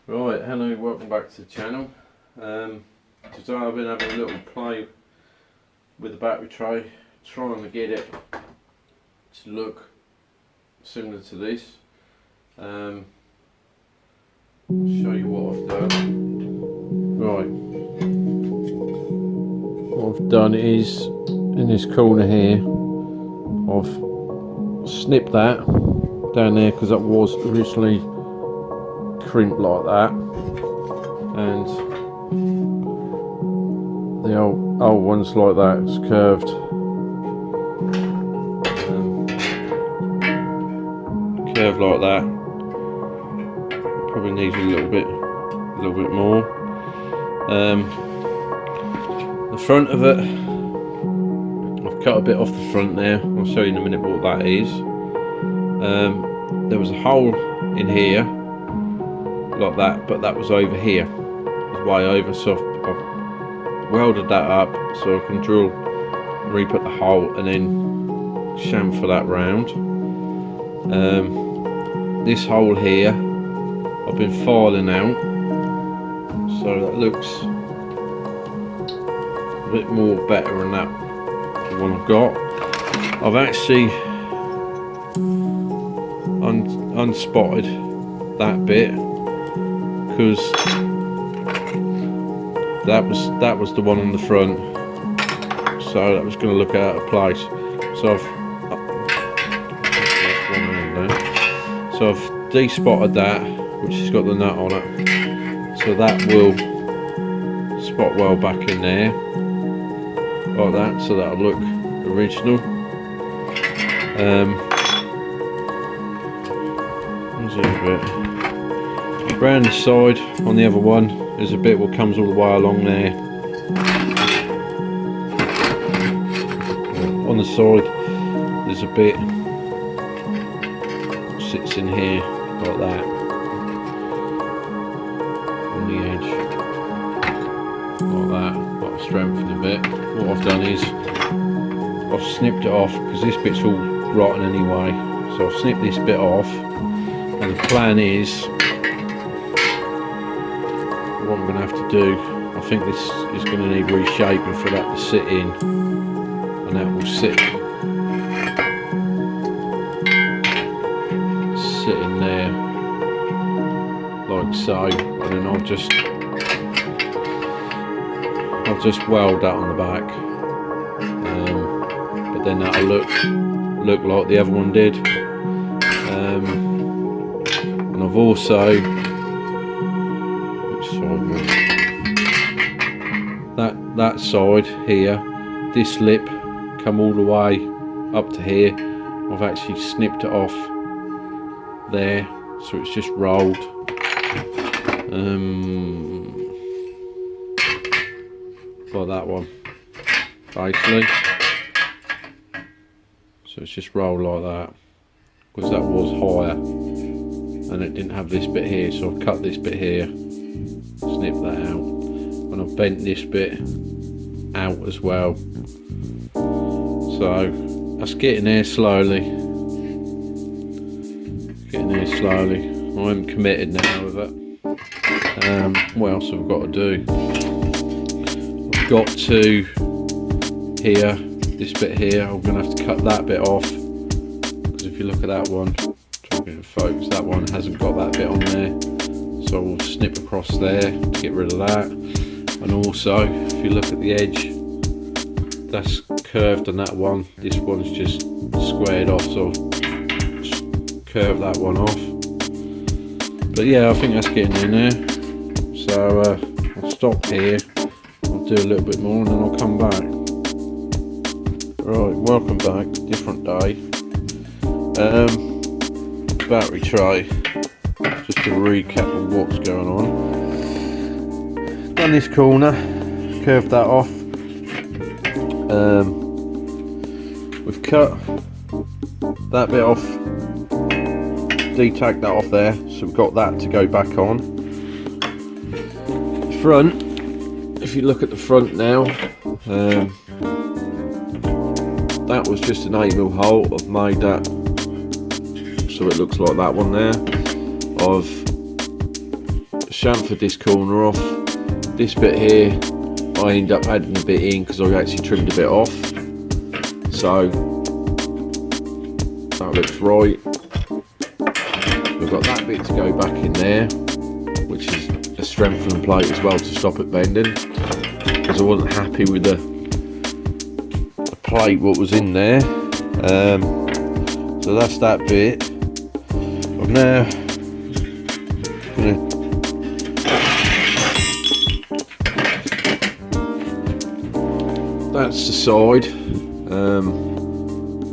Right, hello, welcome back to the channel. Today I've been having a little play with the battery tray, trying to get it to look similar to this. I'll show you what I've done. Right, what I've done is, in this corner here, I've snipped that down there because that was originally crimped like that, and the old ones like that, it's curved. Curved like that. Probably needs a little bit more. The front of it, I've cut a bit off the front there. I'll show you in a minute what that is. There was a hole in here like that, but that was over here. It was way over, so I've welded that up so I can drill, re-put the hole, and then chamfer that round. This hole here I've been filing out, so that looks a bit more better than that the one I've got. I've actually unspotted that bit because that was the one on the front, so that was going to look out of place. So I've de-spotted that, which has got the nut on it, so that will spot well back in there like that, so that'll look original. Around the side on the other one, there's a bit what comes all the way along there. On the side, there's a bit sits in here like that on the edge, like that. Got to strengthen a bit. What I've done is I've snipped it off because this bit's all rotten anyway. So I've snipped this bit off, and the plan is, what I'm going to have to do, I think this is going to need reshaping for that to sit in, and that will sit in there like so, and then I'll just weld that on the back, but then that'll look like the other one did. And I've also, that side here, this lip come all the way up to here. I've actually snipped it off there, so it's just rolled. Like that one, basically. So it's just rolled like that, because that was higher and it didn't have this bit here, so I've cut this bit here, snipped that out, and I've bent this bit out as well. So that's getting there slowly. I am committed now with it. What else have I got to do? I've got to here, this bit here, I'm going to have to cut that bit off, because if you look at that one, talking to focus, that one hasn't got that bit on there, so we'll snip across there to get rid of that. And also, if you look at the edge, that's curved on that one, this one's just squared off, so I'll curve that one off. But yeah, I think that's getting in there, so I'll stop here, I'll do a little bit more, and then I'll come back. Right, welcome back, different day. Battery tray, just to recap on what's going on. Done this corner, curved that off. We've cut that bit off, de-tagged that off there, so we've got that to go back on. Front, if you look at the front now, that was just an 8mm hole. I've made that so it looks like that one there. I've chamfered this corner off. This bit here I end up adding a bit in because I actually trimmed a bit off, so that looks right. We've got that bit to go back in there, which is a strengthening plate as well to stop it bending, because I wasn't happy with the plate what was in there. So that's that bit. I'm now gonna that's the side.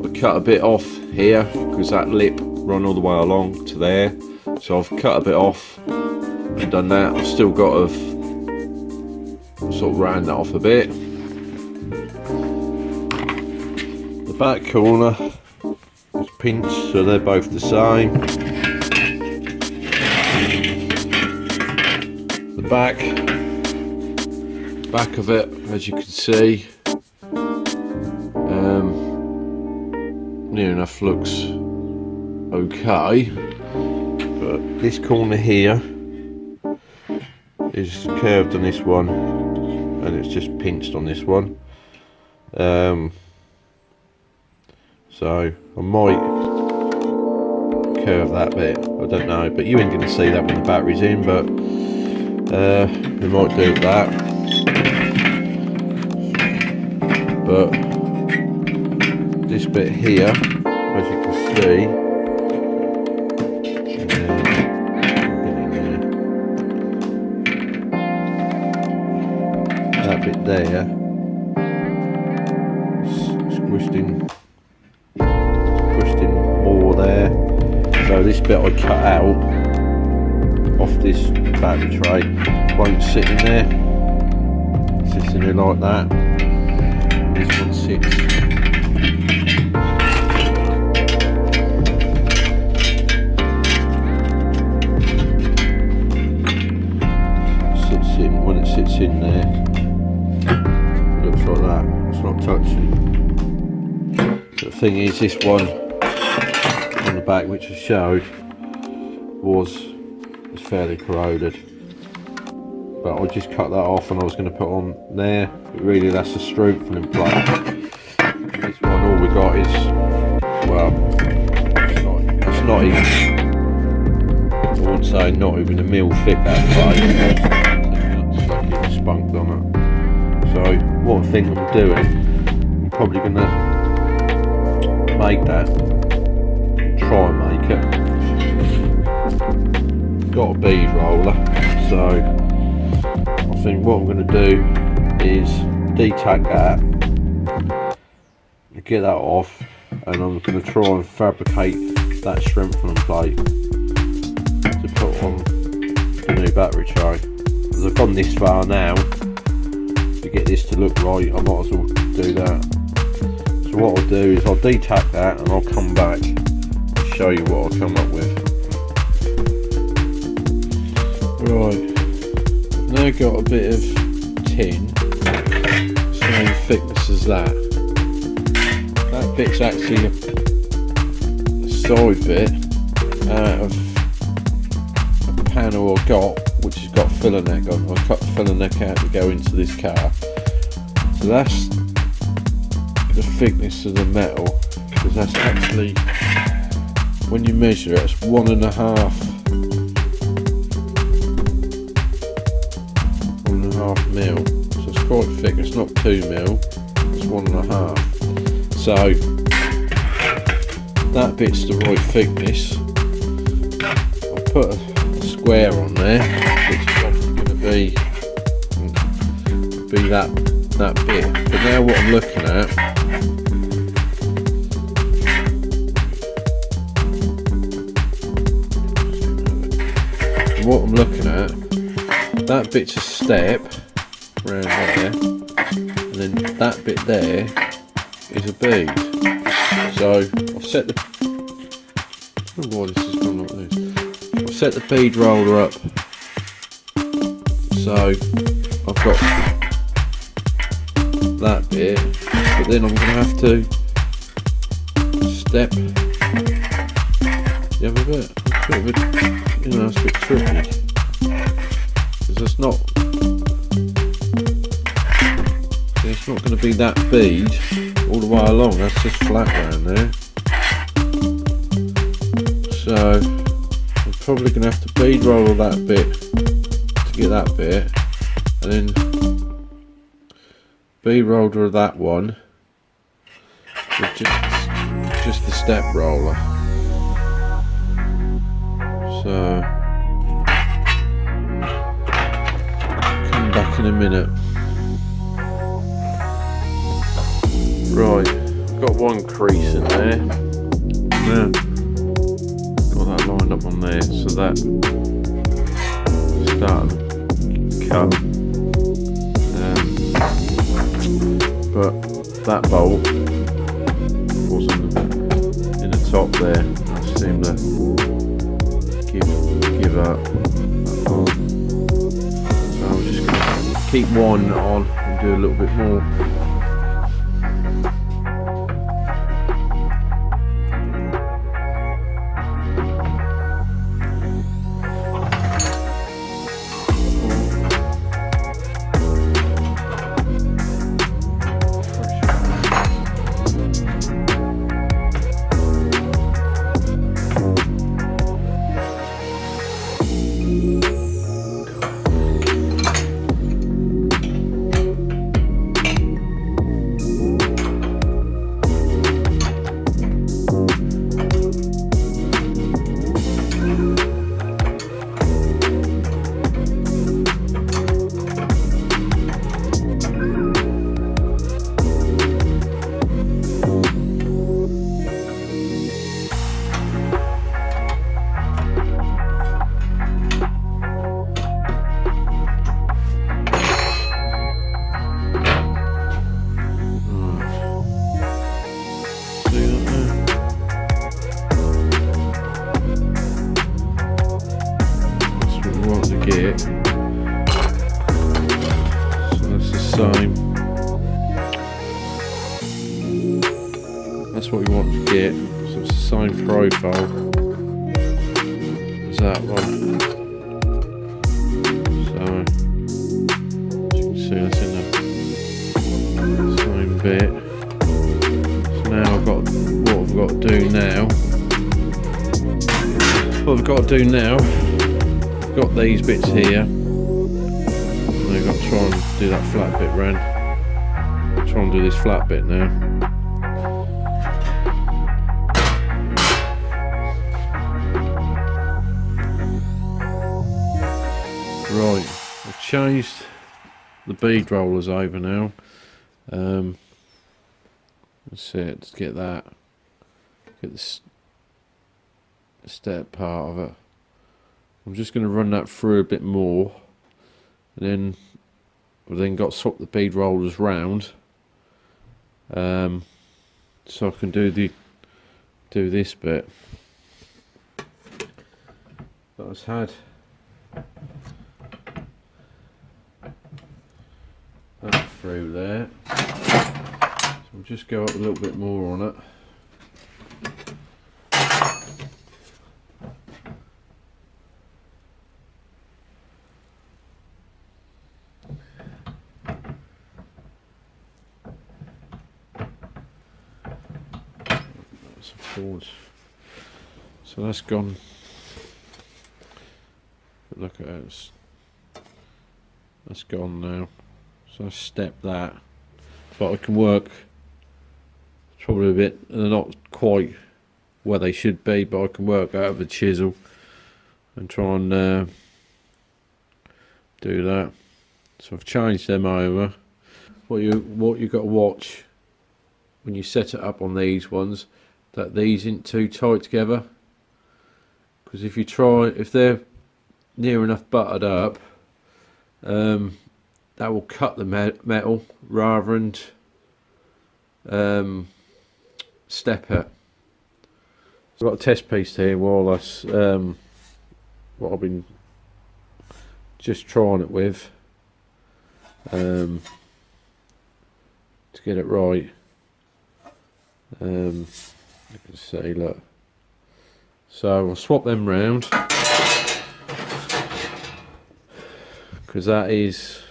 I cut a bit off here because that lip run all the way along to there, so I've cut a bit off and done that. I've still got to sort of round that off a bit. The back corner is pinched, so they're both the same. The back of it, as you can see, near enough looks okay, but this corner here is curved on this one and it's just pinched on this one, so I might curve that bit, I don't know, but you ain't going to see that when the battery's in, but we might do that. But this bit here, as you can see, that bit there, squished in more there. So this bit I cut out off this battery tray won't sit in there. It sits in there like that. This one sits in. When it sits in there, it looks like that. It's not touching. But the thing is, this one on the back, which I showed, was fairly corroded. But I just cut that off and I was going to put on there, but really that's a strengthening plate. This one, all we got is, well, it's not even, I would say not even a mil thick, that plate. It's fucking spunked on it. So what I think I'm doing, I'm probably going to make that, try and make it. Got a bead roller, so I think what I'm going to do is detach that, get that off, and I'm going to try and fabricate that strengthening plate to put on the new battery tray. As I've gone this far now, to get this to look right, I might as well do that. So what I'll do is I'll detach that and I'll come back and show you what I'll come up with. Right, I've now got a bit of tin, same thickness as that. That bit's actually a side bit out of a panel I got, which has got filler neck on. I cut the filler neck out to go into this car. So that's the thickness of the metal, because that's actually, when you measure it, it's 1.5 mil, so it's quite thick. It's not 2 mil, it's 1.5. So that bit's the right thickness. I'll put a square on there, which is obviously going to be that bit. But now what I'm looking at, that bit's a step around there, and then that bit there is a bead. So I've set the, I don't know why this has gone like this. I've set the bead roller up, so I've got that bit, but then I'm going to have to step the other bit. It's a bit of a, it's a bit tricky. it's not going to be that bead all the way along. That's just flat round there. So I'm probably going to have to bead roll that bit to get that bit, and then bead roller that one with just the step roller. So come back in a minute. Right, got one crease in there. Now got that lined up on there, so that starting to cut. But that bolt wasn't in the top there. I seemed to give up. So I'm just going to keep one on and do a little bit more. Get. So that's the same. That's what we want to get. So it's the same profile as that one. So as you can see, that's in the same bit. So now I've got what I've got to do now. What I've got to do now. Got these bits here. I've got to try and do that flat bit round. Try and do this flat bit now. Right, I've changed the bead rollers over now. That's it. Let's get that. Get the step part of it. I'm just going to run that through a bit more, and then I've then got to swap the bead rollers round, so I can do this bit. But I've had that through there, so I'll just go up a little bit more on it. So that's gone. Look at it. That's gone now. So I step that, but I can work probably a bit. They're not quite where they should be, but I can work out with a chisel and try and do that. So I've changed them over. What you got to watch when you set it up on these ones, that these ain't too tight together, because if they're near enough buttered up, that will cut the metal rather than step it. So I've got a test piece here while that's what I've been just trying it with, to get it right. You can see, look. So I'll swap them round, because because that is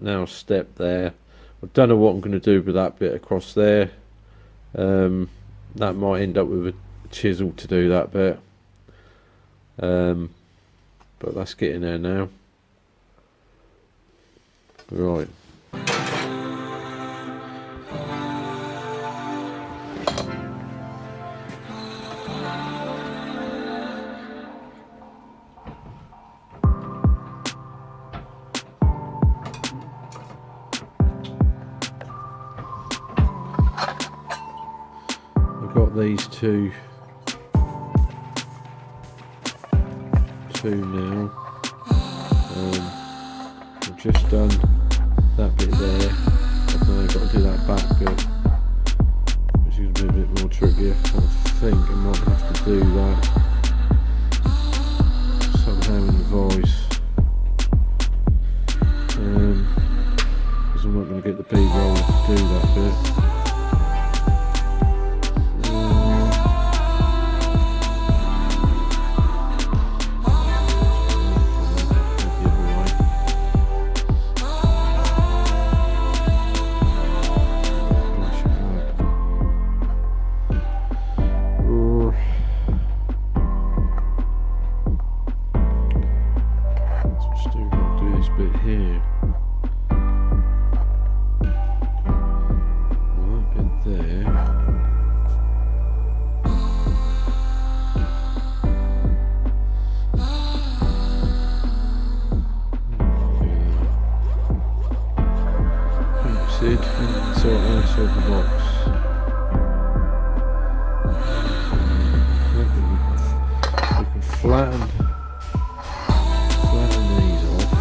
now stepped there. I don't know what I'm going to do with that bit across there. That might end up with a chisel to do that bit, but that's getting there now. Right. I've got these two now. I've just done that bit there. I've got to do that back bit, which is going to be a bit more trickier. I think I might have to do that somehow in the voice, because I'm not going to get the bead roller to do that bit. Outside the box. We can flatten these off,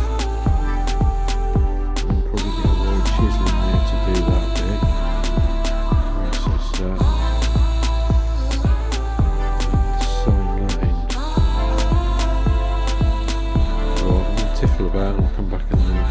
and probably get a low chisel in there to do that bit. Access that. And sew that in. Right, I'm going to tiffle about and I'll come back in there.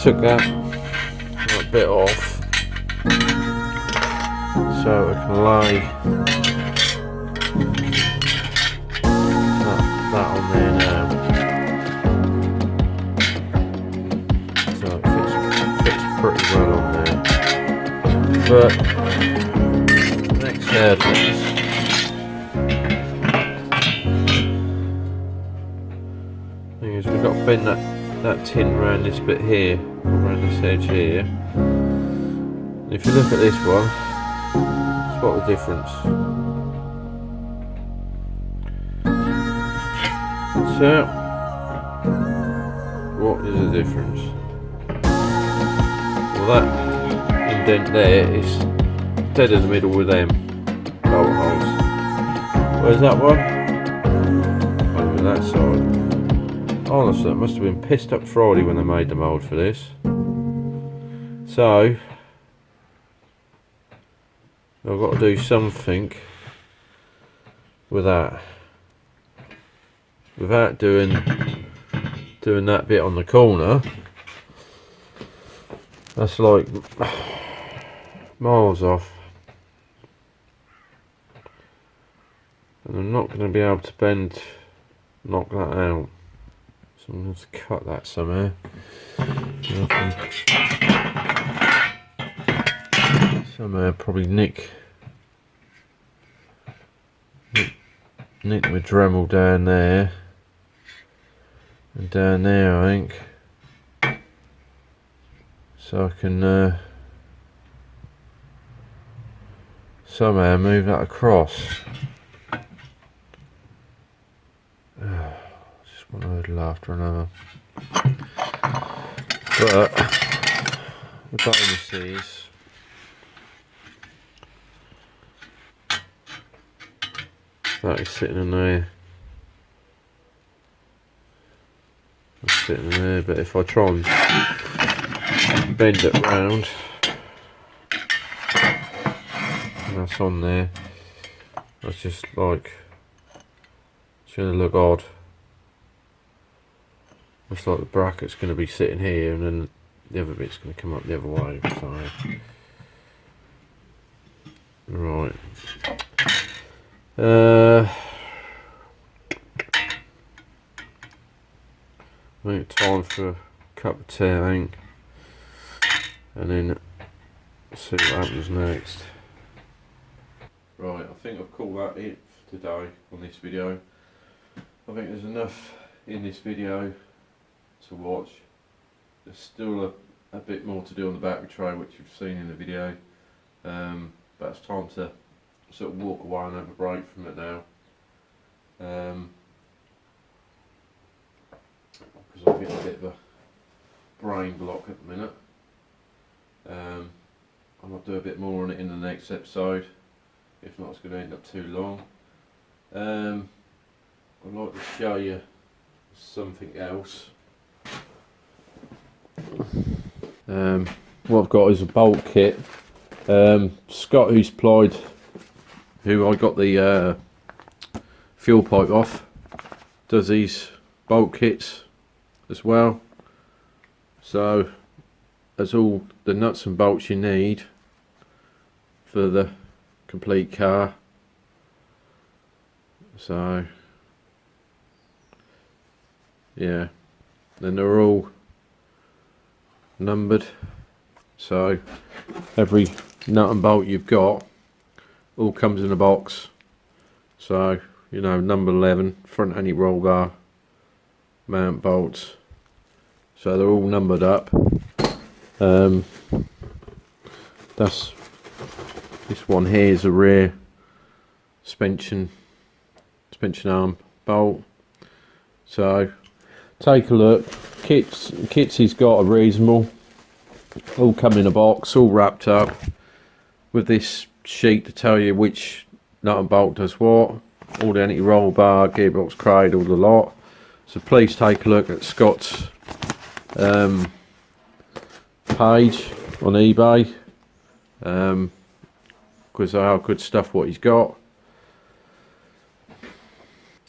Took that bit off so we can lay that on there now, so it fits pretty well on there. But next hurdles, thing is we've got to bend that tin around this bit here, around this edge here. And if you look at this one, spot the difference. So, what is the difference? Well, that indent there is dead in the middle with them bolt holes. Where's that one? Over that side. honestly, it must have been pissed up Friday when they made the mould for this. So I've got to do something with that without doing that bit on the corner. That's like miles off, and I'm not going to be able to knock that out. So I'm going to have to cut that somewhere. Somewhere probably nick my Dremel down there and down there, I think, so I can somehow move that across. Just one hurdle after another. But the bonus is that is sitting in there. That's sitting in there, but if I try and bend it round, and that's on there, that's just like, it's going to look odd. Looks like the bracket's going to be sitting here and then the other bit's going to come up the other way. So, right. I think time for a cup of tea, I think, and then see what happens next. Right, I think I've called that it for today on this video. I think there's enough in this video to watch. There's still a bit more to do on the battery tray, which you've seen in the video, but it's time to sort of walk away and have a break from it now, because I'm getting a bit of a brain block at the minute. I might do a bit more on it in the next episode, if not it's going to end up too long. I'd like to show you something else. What I've got is a bolt kit. Scott, who I got the fuel pipe off, does these bolt kits as well. So that's all the nuts and bolts you need for the complete car. So yeah, then they're all numbered, so every nut and bolt you've got all comes in a box. So, you know, number 11 front anti-roll bar mount bolts, so they're all numbered up. This one here is a rear suspension arm bolt. So take a look. Kits he's got are reasonable. All come in a box, all wrapped up with this sheet to tell you which nut and bolt does what. All the anti-roll bar, gearbox, cradle, the lot. So please take a look at Scott's page on eBay, because they are good stuff what he's got.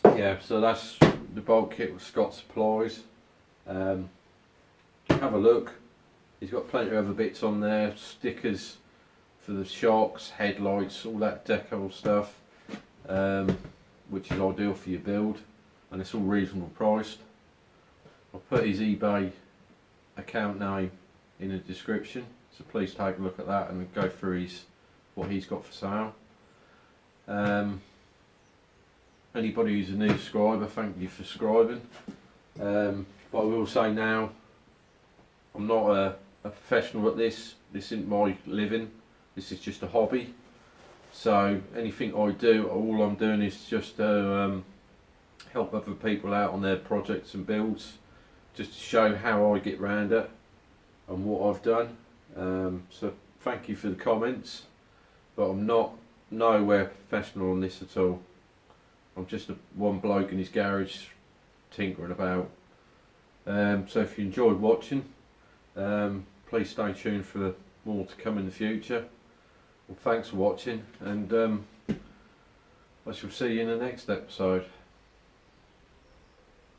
Yeah, so that's the bolt kit with Scott supplies. Have a look. He's got plenty of other bits on there, stickers for the shocks, headlights, all that deco stuff, which is ideal for your build, and it's all reasonable priced. I'll put his eBay account name in the description, so please take a look at that and go through what he's got for sale. Anybody who's a new subscriber, thank you for subscribing. But I will say now, I'm not a professional at this. This isn't my living. This is just a hobby. So anything I do, all I'm doing is just to help other people out on their projects and builds, just to show how I get around it and what I've done. So thank you for the comments, but I'm not nowhere professional on this at all. I'm just one bloke in his garage tinkering about, So if you enjoyed watching, please stay tuned for more to come in the future. Well, thanks for watching, and I shall see you in the next episode.